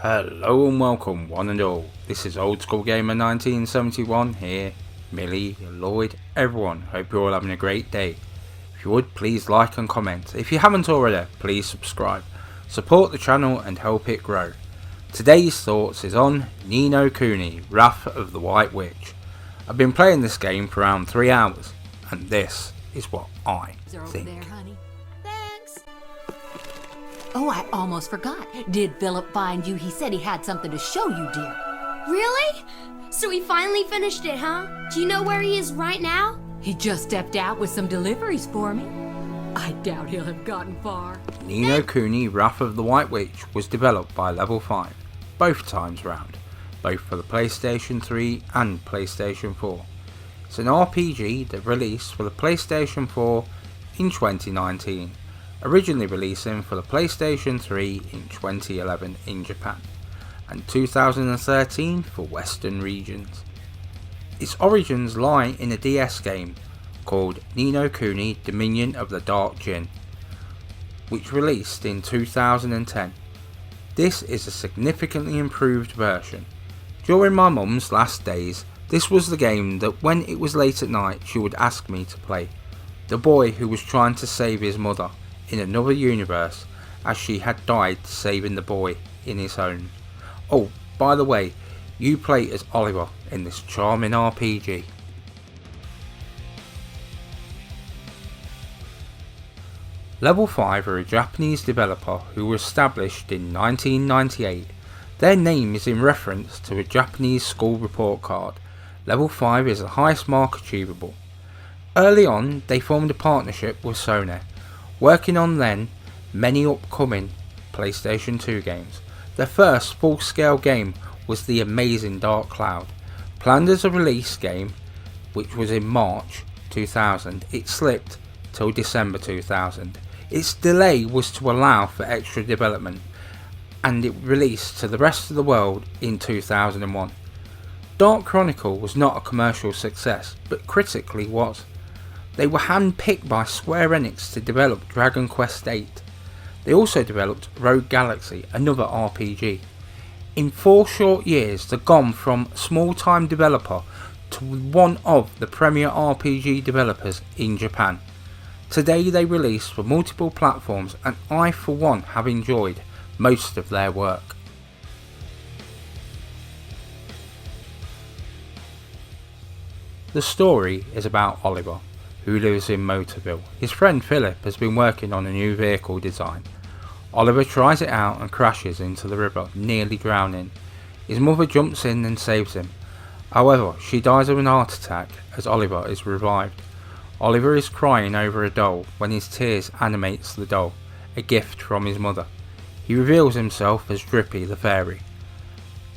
Hello and welcome one and all, this is Old School Gamer 1971 here, Millie, Lloyd, everyone, hope you're all having a great day. If you would, please like and comment. If you haven't already, please subscribe. Support the channel and help it grow. Today's thoughts is on Ni no Kuni, Wrath of the White Witch. I've been playing this game for around 3 hours, and this is what I think. There, honey. Thanks. Oh, I almost forgot. Did Philip find you? He said he had something to show you, dear. Really? So he finally finished it, huh? Do you know where he is right now? He just stepped out with some deliveries for me. I doubt he'll have gotten far. Ni no Kuni, Wrath of the White Witch was developed by Level 5, both times round, both for the PlayStation 3 and PlayStation 4. It's an RPG that released for the PlayStation 4 in 2019, originally releasing for the PlayStation 3 in 2011 in Japan, and 2013 for Western regions. Its origins lie in a DS game called Ni no Kuni Dominion of the Dark Djinn, which released in 2010. This is a significantly improved version. During my mum's last days, this was the game that when it was late at night she would ask me to play. The boy who was trying to save his mother in another universe, as she had died saving the boy in his home. Oh, by the way, you play as Oliver in this charming RPG. Level 5 are a Japanese developer who were established in 1998. Their name is in reference to a Japanese school report card. Level 5 is the highest mark achievable. Early on, they formed a partnership with Sony, working on then many upcoming PlayStation 2 games. Their first full-scale game was the amazing Dark Cloud. Planned as a release game, which was in March 2000, it slipped till December 2000. Its delay was to allow for extra development, and it released to the rest of the world in 2001. Dark Chronicle was not a commercial success, but critically was. They were hand-picked by Square Enix to develop Dragon Quest VIII. They also developed Rogue Galaxy, another RPG. In 4 short years, they've gone from small-time developer to one of the premier RPG developers in Japan. Today they release for multiple platforms, and I for one have enjoyed most of their work. The story is about Oliver, who lives in Motorville. His friend Philip has been working on a new vehicle design. Oliver tries it out and crashes into the river, nearly drowning. His mother jumps in and saves him. However, she dies of an heart attack as Oliver is revived. Oliver is crying over a doll when his tears animates the doll, a gift from his mother. He reveals himself as Drippy the fairy.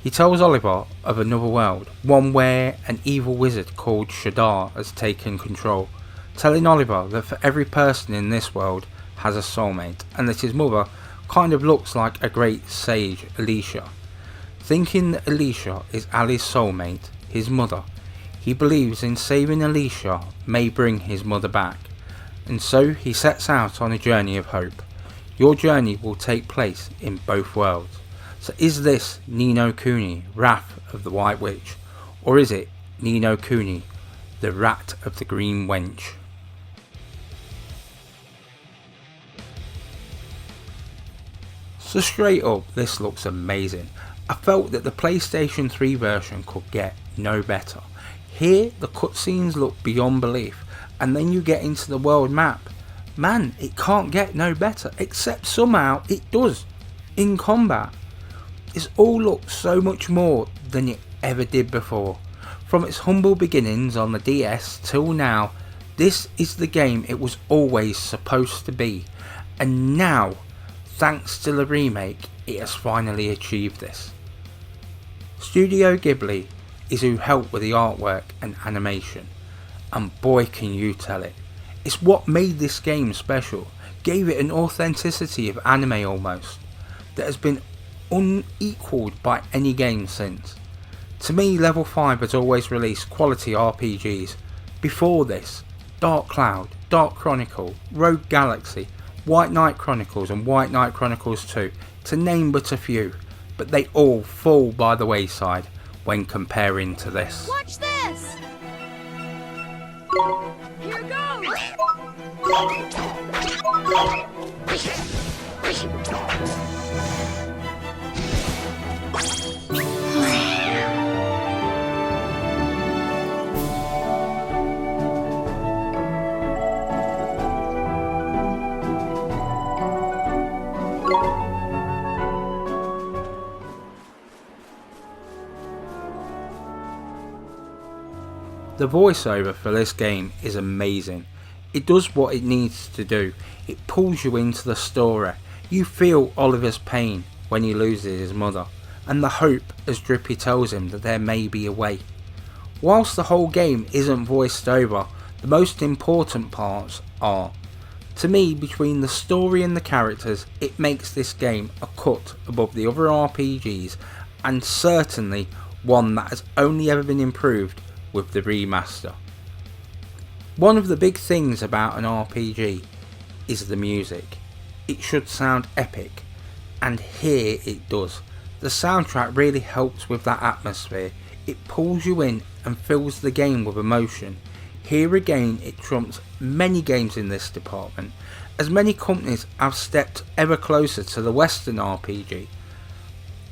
He tells Oliver of another world, one where an evil wizard called Shadar has taken control, telling Oliver that for every person in this world has a soulmate, and that his mother kind of looks like a great sage, Alicia. Thinking that Alicia is Ali's soulmate, his mother, he believes in saving Alicia may bring his mother back, and so he sets out on a journey of hope. Your journey will take place in both worlds. So is this Ni no Kuni, Wrath of the White Witch, or is it Ni no Kuni, the Rat of the Green Wench? So straight up, this looks amazing. I felt that the PlayStation 3 version could get no better. Here, the cutscenes look beyond belief, and then you get into the world map. Man, it can't get no better, except somehow it does, in combat. It all looks so much more than it ever did before. From its humble beginnings on the DS till now, this is the game it was always supposed to be, and now, thanks to the remake, it has finally achieved this. Studio Ghibli is who helped with the artwork and animation, and boy can you tell it. It's what made this game special, gave it an authenticity of anime almost, that has been unequalled by any game since. To me, Level 5 has always released quality RPGs. Before this, Dark Cloud, Dark Chronicle, Rogue Galaxy, White Knight Chronicles and White Knight Chronicles 2, to name but a few. but they all fall by the wayside when comparing to this. Watch this! Here goes! The voiceover for this game is amazing. It does what it needs to do. It pulls you into the story. You feel Oliver's pain when he loses his mother, and the hope as Drippy tells him that there may be a way. Whilst the whole game isn't voiced over, the most important parts are. To me, between the story and the characters, it makes this game a cut above the other RPGs, and certainly one that has only ever been improved with the remaster. One of the big things about an RPG is the music. It should sound epic, and here it does. The soundtrack really helps with that atmosphere. It pulls you in and fills the game with emotion. Here again it trumps many games in this department, as many companies have stepped ever closer to the Western RPG.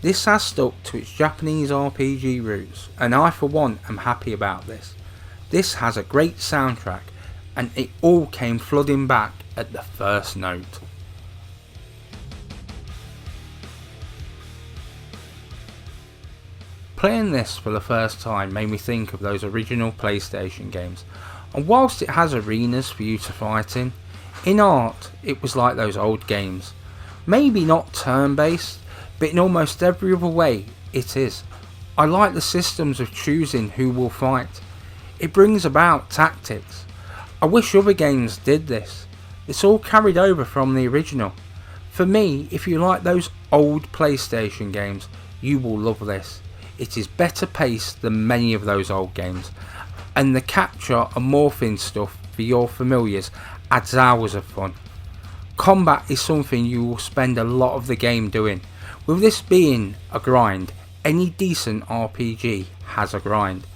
This has stuck to its Japanese RPG roots, and I for one am happy about this. This has a great soundtrack, and it all came flooding back at the first note. Playing this for the first time made me think of those original PlayStation games, and whilst it has arenas for you to fight in art it was like those old games. Maybe not turn-based, but in almost every other way it is. I like the systems of choosing who will fight. It brings about tactics. I wish other games did this. It's all carried over from the original. For me, if you like those old PlayStation games, you will love this. It is better paced than many of those old games, and the capture and morphing stuff for your familiars adds hours of fun. Combat is something you will spend a lot of the game doing. With this being a grind, any decent RPG has a grind.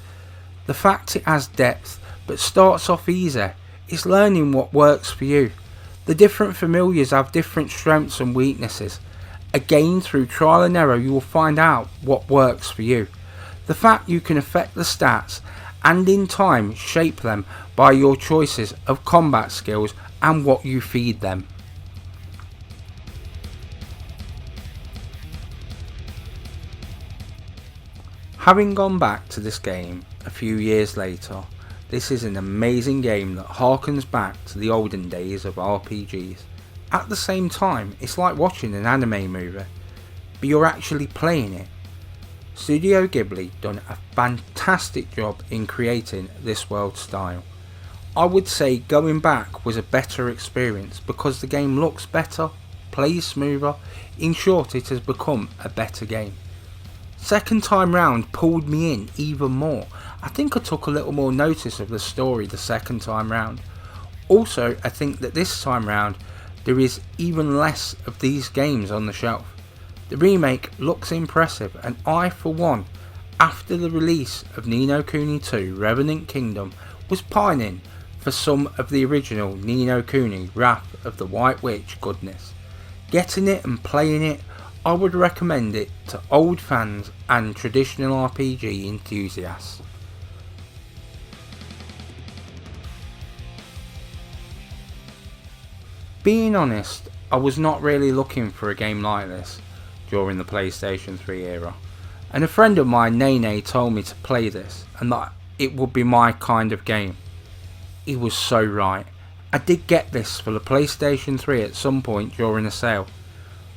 The fact it has depth but starts off easy, it's learning what works for you. The different familiars have different strengths and weaknesses. Again, through trial and error you will find out what works for you. The fact you can affect the stats and in time shape them by your choices of combat skills and what you feed them. Having gone back to this game a few years later, this is an amazing game that harkens back to the olden days of RPGs. At the same time, it's like watching an anime movie, but you're actually playing it. Studio Ghibli done a fantastic job in creating this world style. I would say going back was a better experience because the game looks better, plays smoother, in short it has become a better game. Second time round pulled me in even more. I think I took a little more notice of the story the second time round. Also, I think that this time round there is even less of these games on the shelf. The remake looks impressive, and I for one, after the release of Ni no Kuni 2 Revenant Kingdom, was pining for some of the original Ni no Kuni Wrath of the White Witch goodness. Getting it and playing it, I would recommend it to old fans and traditional RPG enthusiasts. Being honest, I was not really looking for a game like this during the PlayStation 3 era, and a friend of mine, Nene, told me to play this and that it would be my kind of game. He was so right. I did get this for the PlayStation 3 at some point during a sale.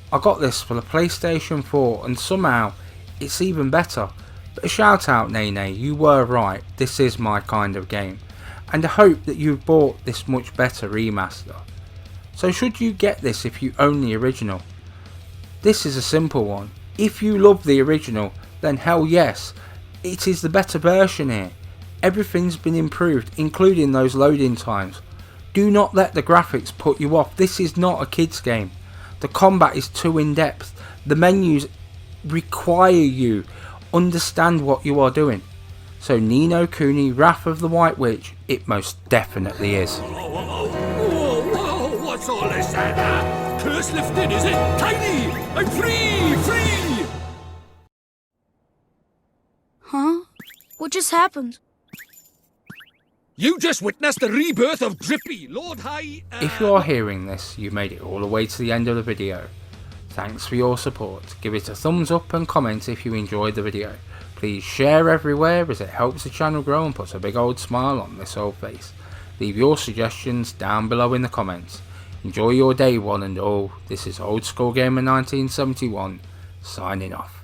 I got this for the PlayStation 4 and somehow it's even better. But a shout out Nene, you were right, this is my kind of game, and I hope that you've bought this much better remaster. So should you get this if you own the original? This is a simple one. If you love the original, then hell yes, it is the better version here. Everything's been improved, including those loading times. Do not let the graphics put you off. This is not a kids game. The combat is too in depth. The menus require you understand what you are doing. So Ni no Kuni, Wrath of the White Witch, it most definitely is. Whoa, what's all this? Curse lifted, is it? Tiny! I'm free! Free! Huh? What just happened? You just witnessed the rebirth of Drippy, Lord High... If you are hearing this, you made it all the way to the end of the video. Thanks for your support. Give it a thumbs up and comment if you enjoyed the video. Please share everywhere as it helps the channel grow and puts a big old smile on this old face. Leave your suggestions down below in the comments. Enjoy your day one and all. This is Old School Gamer 1971 signing off.